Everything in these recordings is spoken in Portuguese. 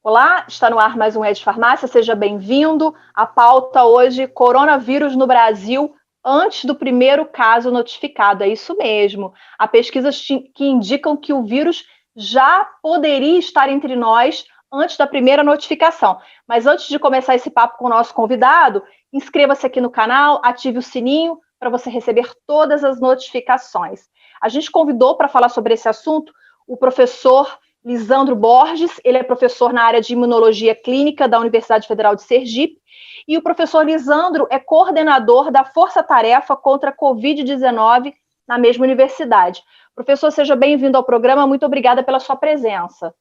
Olá, está no ar mais um Ed Farmácia, seja bem-vindo. A pauta hoje, coronavírus no Brasil, antes do primeiro caso notificado. É isso mesmo. Há pesquisas que indicam que o vírus já poderia estar entre nós antes da primeira notificação. Mas antes de começar esse papo com o nosso convidado, inscreva-se aqui no canal, ative o sininho para você receber todas as notificações. A gente convidou para falar sobre esse assunto o professor Lisandro Borges, ele é professor na área de imunologia clínica da Universidade Federal de Sergipe, e o professor Lisandro é coordenador da Força Tarefa contra a Covid-19 na mesma universidade. Professor, seja bem-vindo ao programa, muito obrigada pela sua presença.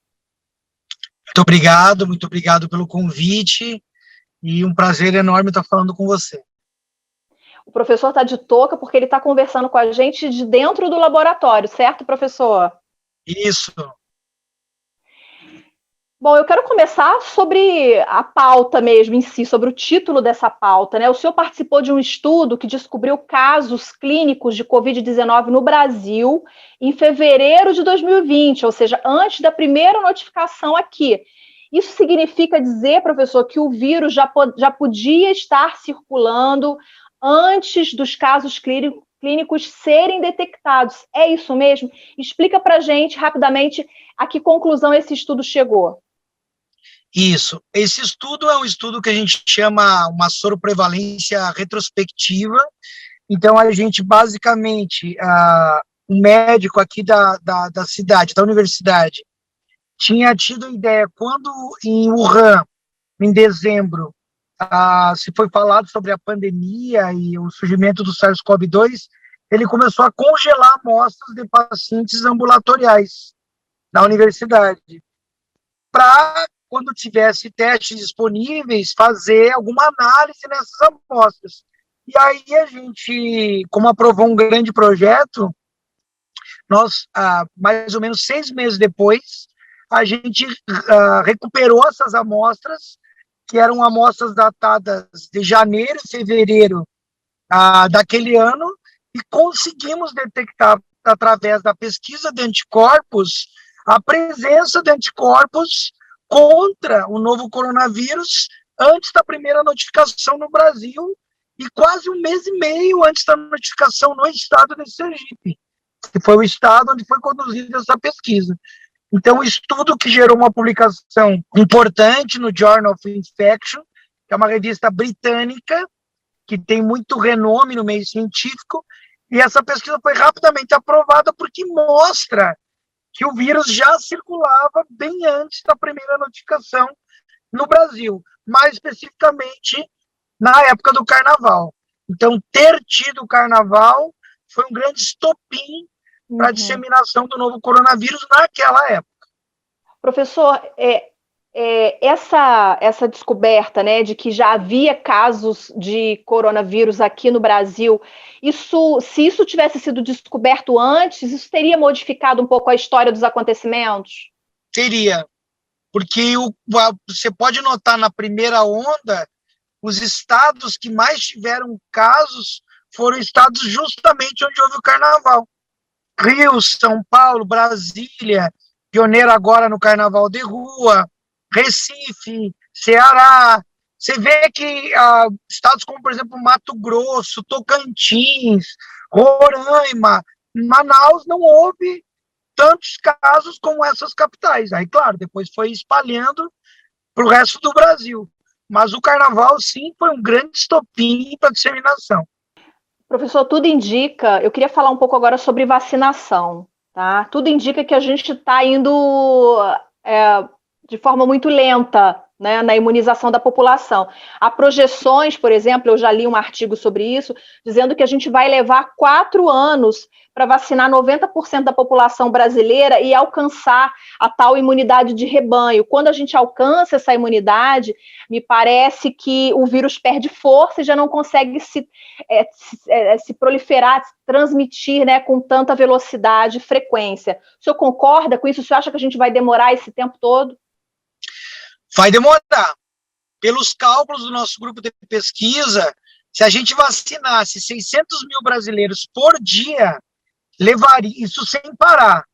Muito obrigado pelo convite, e um prazer enorme estar falando com você. O professor está de touca porque ele está conversando com a gente de dentro do laboratório, certo, professor? Isso. Bom, eu quero começar sobre a pauta mesmo em si, sobre o título dessa pauta, né? O senhor participou de um estudo que descobriu casos clínicos de Covid-19 no Brasil em fevereiro de 2020, ou seja, antes da primeira notificação aqui. Isso significa dizer, professor, que o vírus já podia estar circulando antes dos casos clínicos serem detectados. É isso mesmo? Explica para a gente, rapidamente, a que conclusão esse estudo chegou. Isso. Esse estudo é um estudo que a gente chama uma soroprevalência retrospectiva. Então, a gente, basicamente, um médico aqui da cidade, da universidade, tinha tido ideia, quando em Wuhan, em dezembro, se foi falado sobre a pandemia e o surgimento do SARS-CoV-2, ele começou a congelar amostras de pacientes ambulatoriais na universidade, para, quando tivesse testes disponíveis, fazer alguma análise nessas amostras. E aí a gente, como aprovou um grande projeto, nós, mais ou menos 6 meses depois, a gente recuperou essas amostras, que eram amostras datadas de janeiro e fevereiro daquele ano, e conseguimos detectar, através da pesquisa de anticorpos, a presença de anticorpos contra o novo coronavírus antes da primeira notificação no Brasil e quase 1 mês e meio antes da notificação no estado de Sergipe, que foi o estado onde foi conduzida essa pesquisa. Então, o estudo que gerou uma publicação importante no Journal of Infection, que é uma revista britânica, que tem muito renome no meio científico, e essa pesquisa foi rapidamente aprovada porque mostra que o vírus já circulava bem antes da primeira notificação no Brasil, mais especificamente na época do Carnaval. Então, ter tido o Carnaval foi um grande estopim para a disseminação do novo coronavírus naquela época. Professor, essa descoberta, né, de que já havia casos de coronavírus aqui no Brasil, se isso tivesse sido descoberto antes, isso teria modificado um pouco a história dos acontecimentos? Teria, porque você pode notar na primeira onda, os estados que mais tiveram casos foram estados justamente onde houve o Carnaval. Rio, São Paulo, Brasília, pioneiro agora no Carnaval de rua, Recife, Ceará. Você vê que estados como, por exemplo, Mato Grosso, Tocantins, Roraima, Manaus, não houve tantos casos como essas capitais. Aí, claro, depois foi espalhando para o resto do Brasil. Mas o Carnaval, sim, foi um grande estopim para a disseminação. Professor, tudo indica, eu queria falar um pouco agora sobre vacinação, tá? Tudo indica que a gente está indo de forma muito lenta, né, na imunização da população. Há projeções, por exemplo, eu já li um artigo sobre isso, dizendo que a gente vai levar 4 anos para vacinar 90% da população brasileira e alcançar a tal imunidade de rebanho. Quando a gente alcança essa imunidade, me parece que o vírus perde força e já não consegue se proliferar, se transmitir, né, com tanta velocidade e frequência. O senhor concorda com isso? O senhor acha que a gente vai demorar esse tempo todo? Vai demorar. Pelos cálculos do nosso grupo de pesquisa, se a gente vacinasse 600 mil brasileiros por dia, levaria, isso sem parar,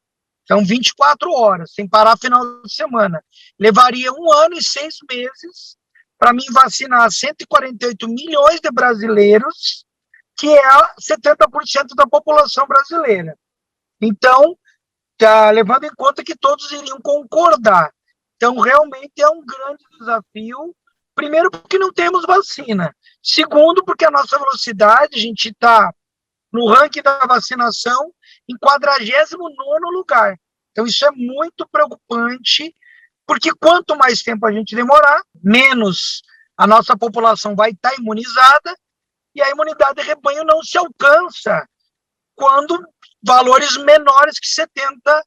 São 24 horas, sem parar final de semana. Levaria 1 ano e 6 meses para mim vacinar 148 milhões de brasileiros, que é 70% da população brasileira. Então, levando em conta que todos iriam concordar. Então, realmente é um grande desafio. Primeiro, porque não temos vacina. Segundo, porque a nossa velocidade, a gente está no ranking da vacinação em 49º lugar. Então, isso é muito preocupante, porque quanto mais tempo a gente demorar, menos a nossa população vai estar imunizada, e a imunidade de rebanho não se alcança quando valores menores que 70%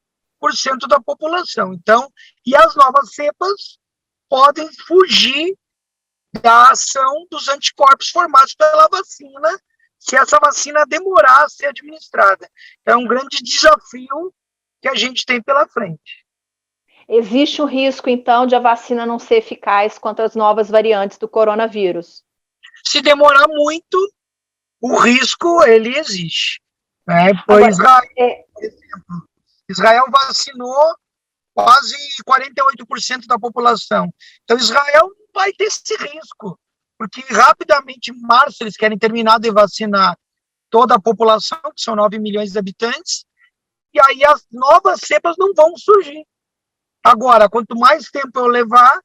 da população. Então, e as novas cepas podem fugir da ação dos anticorpos formados pela vacina, se essa vacina demorar a ser administrada. É um grande desafio que a gente tem pela frente. Existe um risco, então, de a vacina não ser eficaz contra as novas variantes do coronavírus? Se demorar muito, o risco, ele existe. Né? Pois Israel vacinou quase 48% da população. Então, Israel não vai ter esse risco, porque rapidamente, em março, eles querem terminar de vacinar toda a população, que são 9 milhões de habitantes, e aí as novas cepas não vão surgir. Agora, quanto mais tempo eu levar,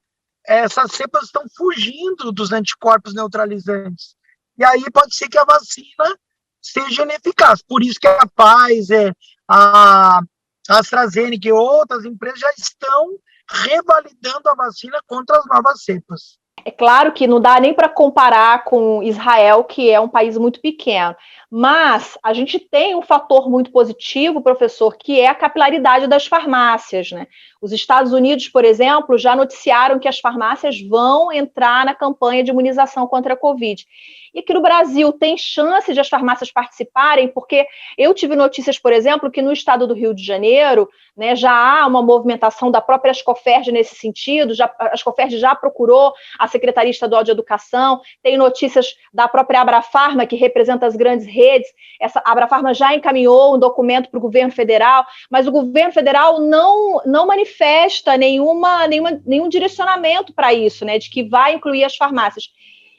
essas cepas estão fugindo dos anticorpos neutralizantes. E aí pode ser que a vacina seja ineficaz. Por isso que a Pfizer, a AstraZeneca e outras empresas já estão revalidando a vacina contra as novas cepas. É claro que não dá nem para comparar com Israel, que é um país muito pequeno, mas a gente tem um fator muito positivo, professor, que é a capilaridade das farmácias, né? Os Estados Unidos, por exemplo, já noticiaram que as farmácias vão entrar na campanha de imunização contra a Covid. E aqui no Brasil tem chance de as farmácias participarem, porque eu tive notícias, por exemplo, que no estado do Rio de Janeiro, né, já há uma movimentação da própria Ascoferd nesse sentido, a Ascoferd já procurou a Secretaria Estadual de Educação, tem notícias da própria Abrafarma, que representa as grandes redes, a Abrafarma já encaminhou um documento para o governo federal, mas o governo federal não manifesta nenhum direcionamento para isso, né, de que vai incluir as farmácias.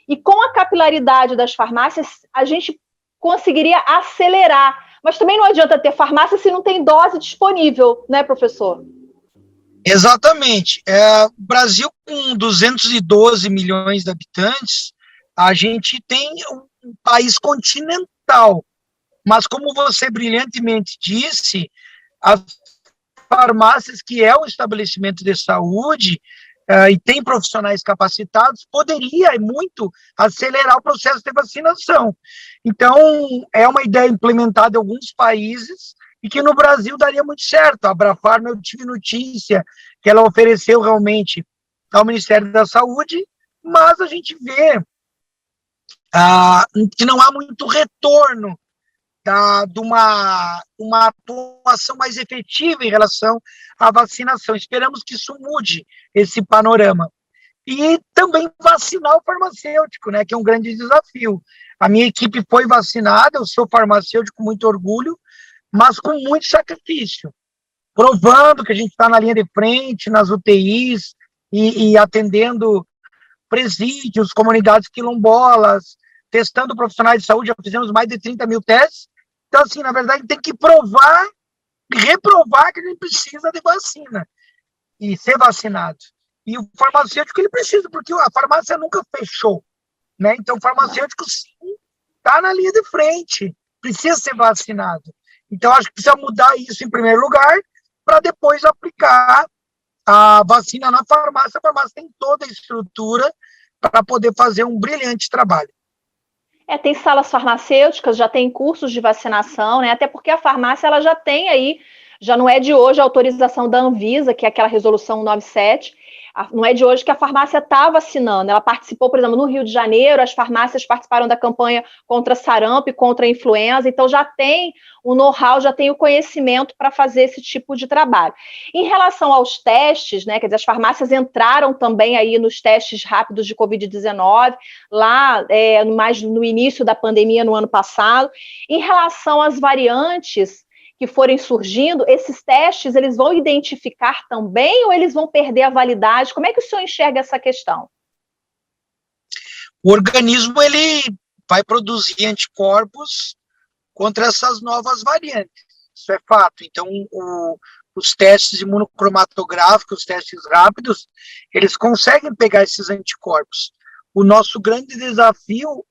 E com a capilaridade das farmácias, a gente conseguiria acelerar. Mas também não adianta ter farmácia se não tem dose disponível, né, professor? Exatamente. O Brasil, com 212 milhões de habitantes, a gente tem um país continental. Mas, como você brilhantemente disse, as farmácias, que é um estabelecimento de saúde, e tem profissionais capacitados, poderia muito acelerar o processo de vacinação. Então, é uma ideia implementada em alguns países e que no Brasil daria muito certo. A Abrafarma, eu tive notícia que ela ofereceu realmente ao Ministério da Saúde, mas a gente vê que não há muito retorno de uma atuação mais efetiva em relação à vacinação. Esperamos que isso mude esse panorama. E também vacinar o farmacêutico, né, que é um grande desafio. A minha equipe foi vacinada, eu sou farmacêutico com muito orgulho, mas com muito sacrifício, provando que a gente está na linha de frente, nas UTIs, e atendendo presídios, comunidades quilombolas, testando profissionais de saúde, já fizemos mais de 30 mil testes. Então, assim, na verdade, tem que provar e reprovar que a gente precisa de vacina e ser vacinado. E o farmacêutico, ele precisa, porque a farmácia nunca fechou, né? Então, o farmacêutico, sim, está na linha de frente, precisa ser vacinado. Então, acho que precisa mudar isso em primeiro lugar, para depois aplicar a vacina na farmácia. A farmácia tem toda a estrutura para poder fazer um brilhante trabalho. Tem salas farmacêuticas, já tem cursos de vacinação, né? Até porque a farmácia ela já tem aí, já não é de hoje a autorização da Anvisa, que é aquela resolução 97, não é de hoje que a farmácia está vacinando. Ela participou, por exemplo, no Rio de Janeiro, as farmácias participaram da campanha contra sarampo e contra a influenza, então já tem o know-how, já tem o conhecimento para fazer esse tipo de trabalho. Em relação aos testes, né, quer dizer, as farmácias entraram também aí nos testes rápidos de Covid-19, lá mais no início da pandemia, no ano passado. Em relação às variantes que forem surgindo, esses testes, eles vão identificar também ou eles vão perder a validade? Como é que o senhor enxerga essa questão? O organismo, ele vai produzir anticorpos contra essas novas variantes. Isso é fato. Então, os testes imunocromatográficos, os testes rápidos, eles conseguem pegar esses anticorpos. O nosso grande desafio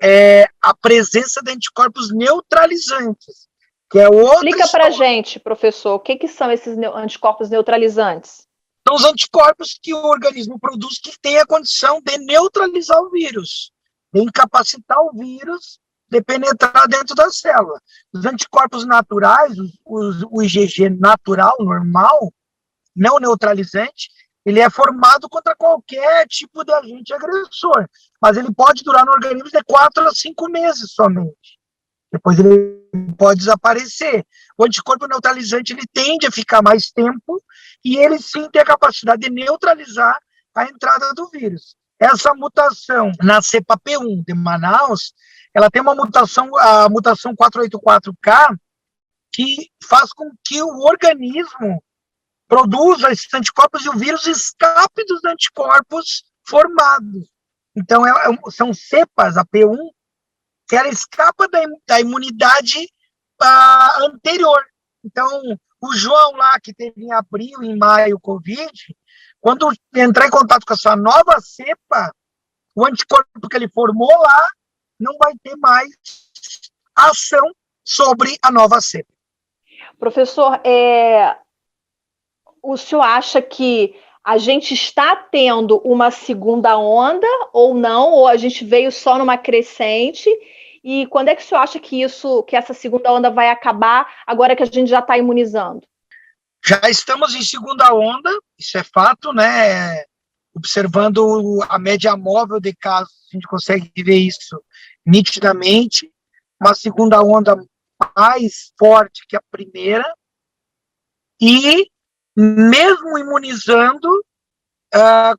é a presença de anticorpos neutralizantes, que é outra Explica para a gente, professor, o que são esses anticorpos neutralizantes? São os anticorpos que o organismo produz que tem a condição de neutralizar o vírus, de incapacitar o vírus de penetrar dentro da célula. Os anticorpos naturais, o IgG natural, normal, não neutralizante, ele é formado contra qualquer tipo de agente agressor, mas ele pode durar no organismo de 4 a 5 meses somente. Depois ele pode desaparecer. O anticorpo neutralizante, ele tende a ficar mais tempo e ele sim tem a capacidade de neutralizar a entrada do vírus. Essa mutação na cepa P1 de Manaus, ela tem uma mutação, a mutação 484K, que faz com que o organismo produza esses anticorpos e o vírus escape dos anticorpos formados. Então, são cepas, a P1, que ela escapa da imunidade anterior. Então, o João lá, que teve em abril, em maio, Covid, quando entrar em contato com essa nova cepa, o anticorpo que ele formou lá não vai ter mais ação sobre a nova cepa. Professor, o senhor acha que a gente está tendo uma segunda onda ou não? Ou a gente veio só numa crescente? E quando é que o senhor acha que essa segunda onda vai acabar, agora que a gente já está imunizando? Já estamos em segunda onda, isso é fato, né? Observando a média móvel de casos, a gente consegue ver isso nitidamente. Uma segunda onda mais forte que a primeira. E, mesmo imunizando,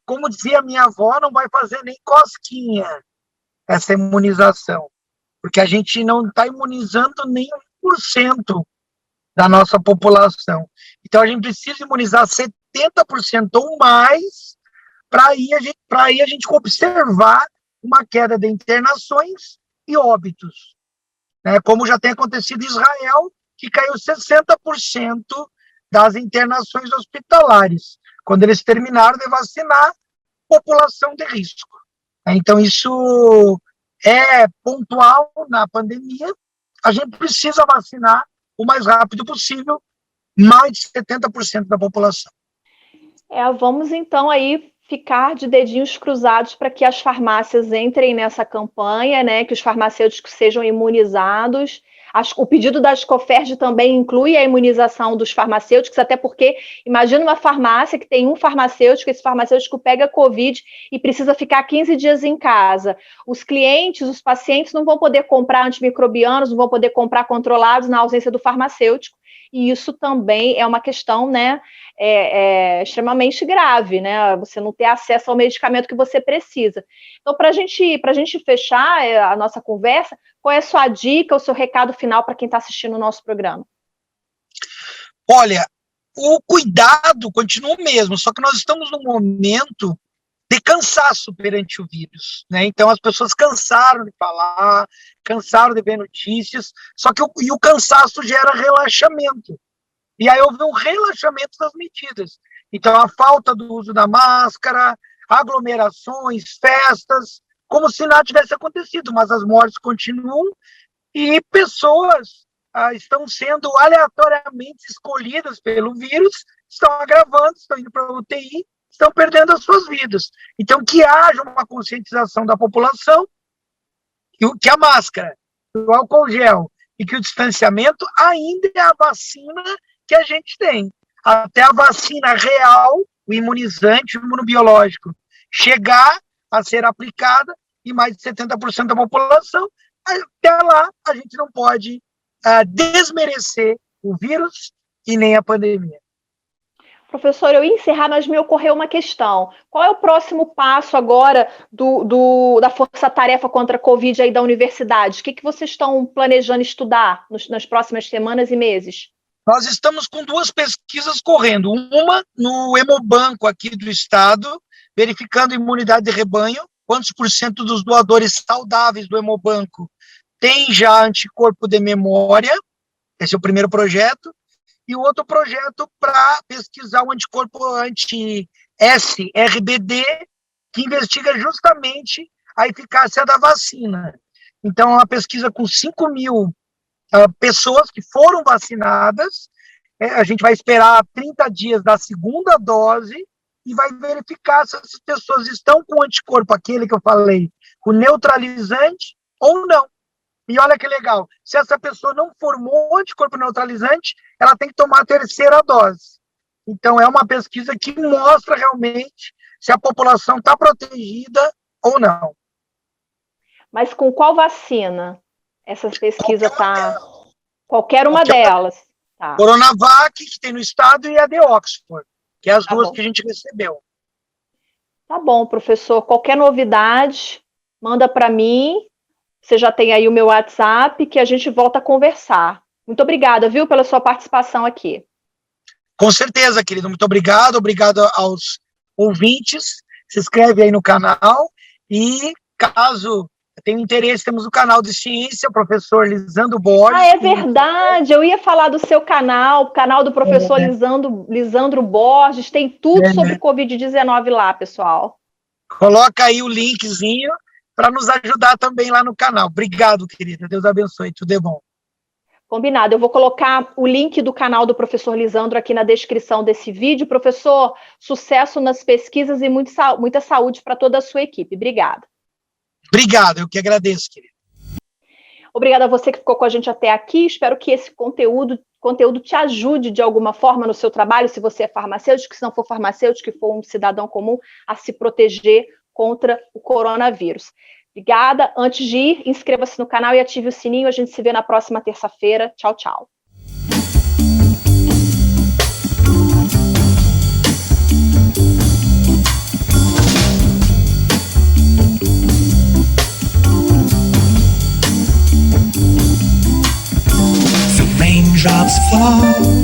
como dizia minha avó, não vai fazer nem cosquinha essa imunização, porque a gente não está imunizando nem 1% da nossa população. Então, a gente precisa imunizar 70% ou mais para aí a gente observar uma queda de internações e óbitos. Né? Como já tem acontecido em Israel, que caiu 60% das internações hospitalares, quando eles terminaram de vacinar população de risco. Então, isso é pontual na pandemia. A gente precisa vacinar o mais rápido possível mais de 70% da população. Vamos então aí ficar de dedinhos cruzados para que as farmácias entrem nessa campanha, né, que os farmacêuticos sejam imunizados. O pedido da Ascoferd também inclui a imunização dos farmacêuticos, até porque, imagina uma farmácia que tem um farmacêutico, esse farmacêutico pega Covid e precisa ficar 15 dias em casa. Os clientes, os pacientes não vão poder comprar antimicrobianos, não vão poder comprar controlados na ausência do farmacêutico, e isso também é uma questão, né, extremamente grave, né? Você não ter acesso ao medicamento que você precisa. Então, para a gente fechar a nossa conversa, qual é a sua dica, o seu recado final para quem está assistindo o nosso programa? Olha, o cuidado continua o mesmo, só que nós estamos num momento de cansaço perante o vírus, né? Então as pessoas cansaram de falar, cansaram de ver notícias, só que o cansaço gera relaxamento. E aí houve um relaxamento das medidas. Então, a falta do uso da máscara, aglomerações, festas, como se nada tivesse acontecido, mas as mortes continuam e pessoas estão sendo aleatoriamente escolhidas pelo vírus, estão agravando, estão indo para a UTI, estão perdendo as suas vidas. Então, que haja uma conscientização da população, que a máscara, o álcool gel e que o distanciamento ainda é a vacina que a gente tem. Até a vacina real, o imunizante, o imunobiológico, chegar a ser aplicada em mais de 70% da população, até lá a gente não pode desmerecer o vírus e nem a pandemia. Professor, eu ia encerrar, mas me ocorreu uma questão. Qual é o próximo passo agora da Força-Tarefa contra a Covid aí da universidade? O que vocês estão planejando estudar nas próximas semanas e meses? Nós estamos com 2 pesquisas correndo, uma no Hemobanco aqui do estado, verificando imunidade de rebanho, quantos por cento dos doadores saudáveis do Hemobanco tem já anticorpo de memória, esse é o primeiro projeto, e o outro projeto para pesquisar o anticorpo anti-S-RBD, que investiga justamente a eficácia da vacina. Então, é uma pesquisa com 5.000 pessoas que foram vacinadas, a gente vai esperar 30 dias da segunda dose e vai verificar se essas pessoas estão com o anticorpo, aquele que eu falei, com neutralizante ou não. E olha que legal, se essa pessoa não formou anticorpo neutralizante, ela tem que tomar a 3ª dose. Então, é uma pesquisa que mostra realmente se a população está protegida ou não. Mas com qual vacina essa pesquisa está? Qualquer uma delas. Tá. Coronavac, que tem no estado, e a de Oxford, que é as duas que a gente recebeu. Tá bom, professor. Qualquer novidade, manda para mim. Você já tem aí o meu WhatsApp, que a gente volta a conversar. Muito obrigada, viu, pela sua participação aqui. Com certeza, querido. Muito obrigado. Obrigado aos ouvintes. Se inscreve aí no canal. E, caso tenha interesse, temos o canal de ciência, o professor Lisandro Borges. Ah, é verdade. Eu ia falar do seu canal, o canal do professor Lisandro Borges. Tem tudo sobre Covid-19 lá, pessoal. Coloca aí o linkzinho para nos ajudar também lá no canal. Obrigado, querida. Deus abençoe. Tudo é bom. Combinado. Eu vou colocar o link do canal do professor Lisandro aqui na descrição desse vídeo. Professor, sucesso nas pesquisas e muita saúde para toda a sua equipe. Obrigada. Obrigado, eu que agradeço, querido. Obrigada a você que ficou com a gente até aqui. Espero que esse conteúdo te ajude de alguma forma no seu trabalho, se você é farmacêutico, se não for farmacêutico, que for um cidadão comum, a se proteger contra o coronavírus. Obrigada. Antes de ir, inscreva-se no canal e ative o sininho. A gente se vê na próxima terça-feira. Tchau, tchau. Raindrops fall